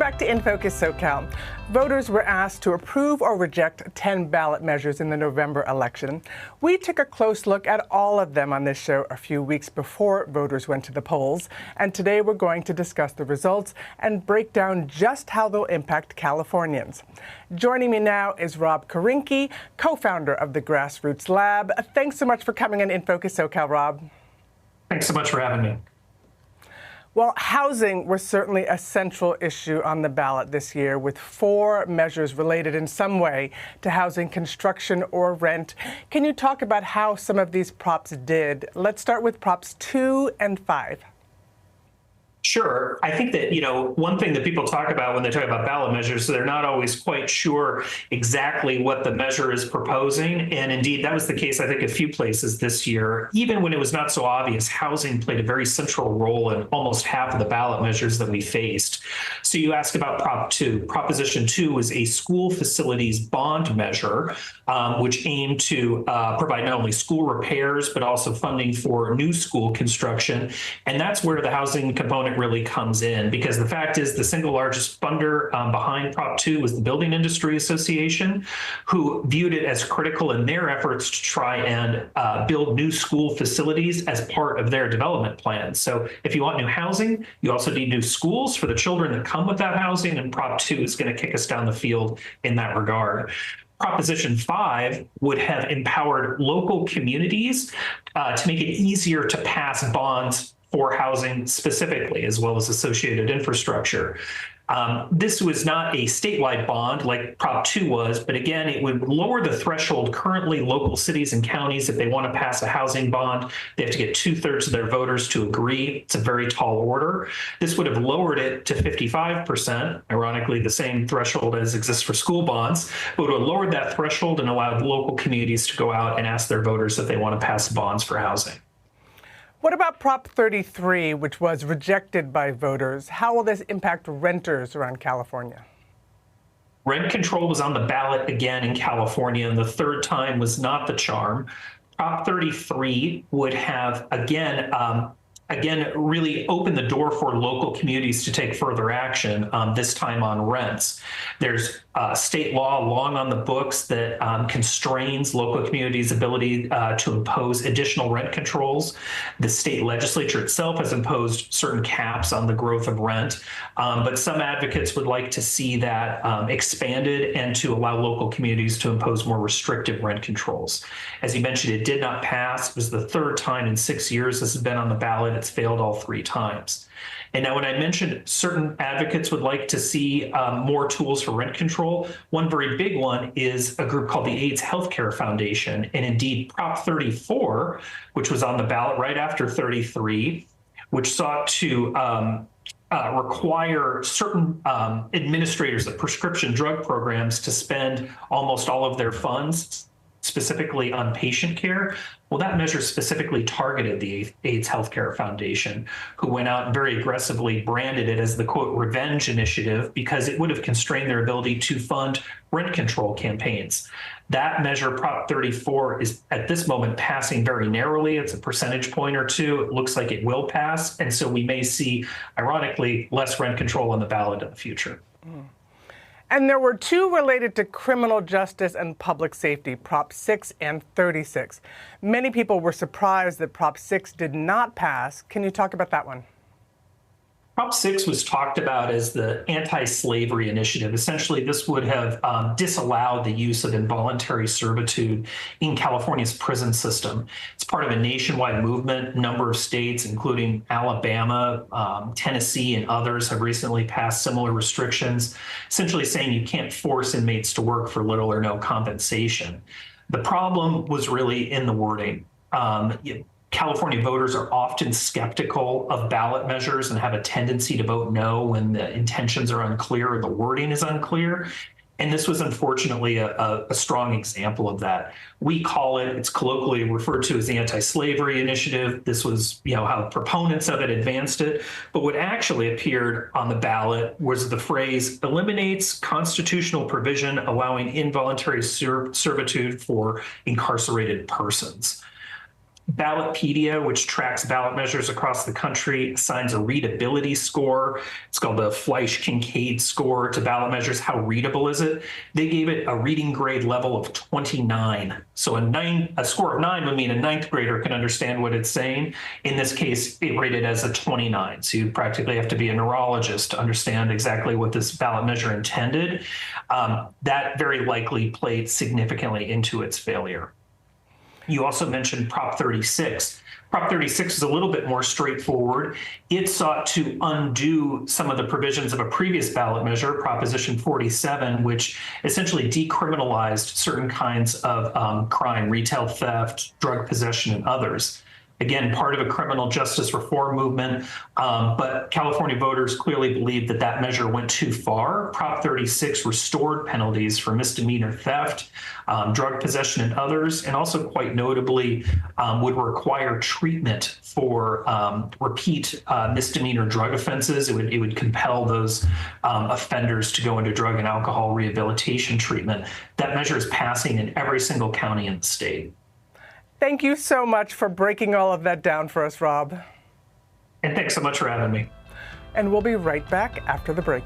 back to In Focus SoCal. Voters were asked to approve or reject 10 ballot measures in the November election. We took a close look at all of them on this show a few weeks before voters went to the polls. And today we're going to discuss the results and break down just how they'll impact Californians. Joining me now is Robb Korinke, co-founder of the Grassroots Lab. Thanks so much for coming on In Focus SoCal, Robb. Thanks so much for having me. Well, housing was certainly a central issue on the ballot this year, with 4 measures related in some way to housing construction or rent. Can you talk about how some of these props did? Let's start with props 2 and 5. Sure. I think that, one thing that people talk about when they talk about ballot measures, they're not always quite sure exactly what the measure is proposing. And indeed, that was the case, I think, a few places this year. Even when it was not so obvious, housing played a very central role in almost half of the ballot measures that we faced. So you asked about Prop 2. Proposition 2 was a school facilities bond measure, which aimed to provide not only school repairs, but also funding for new school construction. And that's where the housing component really comes in, because the fact is the single largest funder behind Prop 2 was the Building Industry Association, who viewed it as critical in their efforts to try and build new school facilities as part of their development plan. So if you want new housing, you also need new schools for the children that come with that housing, and Prop 2 is going to kick us down the field in that regard. Proposition 5 would have empowered local communities to make it easier to pass bonds for housing specifically, as well as associated infrastructure. This was not a statewide bond like Prop 2 was, but again, it would lower the threshold. Currently, local cities and counties, if they want to pass a housing bond, they have to get 2/3 of their voters to agree. It's a very tall order. This would have lowered it to 55%, ironically the same threshold as exists for school bonds, but would have lowered that threshold and allowed local communities to go out and ask their voters if they want to pass bonds for housing. What about Prop 33, which was rejected by voters? How will this impact renters around California? Rent control was on the ballot again in California, and the third time was not the charm. Prop 33 would have, again, really opened the door for local communities to take further action, this time on rents. There's state law long on the books that constrains local communities' ability to impose additional rent controls. The state legislature itself has imposed certain caps on the growth of rent, but some advocates would like to see that expanded and to allow local communities to impose more restrictive rent controls. As you mentioned, it did not pass. It was the third time in 6 years this has been on the ballot. It's failed all 3 times. And now when I mentioned certain advocates would like to see more tools for rent control, one very big one is a group called the AIDS Healthcare Foundation. And indeed, Prop 34, which was on the ballot right after 33, which sought to require certain administrators of prescription drug programs to spend almost all of their funds specifically on patient care. Well, that measure specifically targeted the AIDS Healthcare Foundation, who went out and very aggressively branded it as the, quote, revenge initiative, because it would have constrained their ability to fund rent control campaigns. That measure, Prop 34, is at this moment passing very narrowly. It's a percentage point or 2. It looks like it will pass. And so we may see, ironically, less rent control on the ballot in the future. And there were 2 related to criminal justice and public safety, Prop 6 and 36. Many people were surprised that Prop 6 did not pass. Can you talk about that one? Prop 6 was talked about as the anti-slavery initiative. Essentially, this would have disallowed the use of involuntary servitude in California's prison system. It's part of a nationwide movement. A number of states, including Alabama, Tennessee, and others, have recently passed similar restrictions, essentially saying you can't force inmates to work for little or no compensation. The problem was really in the wording. California voters are often skeptical of ballot measures and have a tendency to vote no when the intentions are unclear or the wording is unclear. And this was unfortunately a strong example of that. We call it, it's colloquially referred to as the anti-slavery initiative. This was, how proponents of it advanced it. But what actually appeared on the ballot was the phrase eliminates constitutional provision allowing involuntary servitude for incarcerated persons. Ballotpedia, which tracks ballot measures across the country, assigns a readability score. It's called the Fleisch-Kincaid score to ballot measures. How readable is it? They gave it a reading grade level of 29. So a score of 9 would mean a ninth grader can understand what it's saying. In this case, it rated as a 29. So you practically have to be a neurologist to understand exactly what this ballot measure intended. That very likely played significantly into its failure. You also mentioned Prop 36. Prop 36 is a little bit more straightforward. It sought to undo some of the provisions of a previous ballot measure, Proposition 47, which essentially decriminalized certain kinds of crime, retail theft, drug possession, and others. Again, part of a criminal justice reform movement, but California voters clearly believed that that measure went too far. Prop 36 restored penalties for misdemeanor theft, drug possession, and others, and also quite notably would require treatment for repeat misdemeanor drug offenses. It would compel those offenders to go into drug and alcohol rehabilitation treatment. That measure is passing in every single county in the state. Thank you so much for breaking all of that down for us, Robb. And thanks so much for having me. And we'll be right back after the break.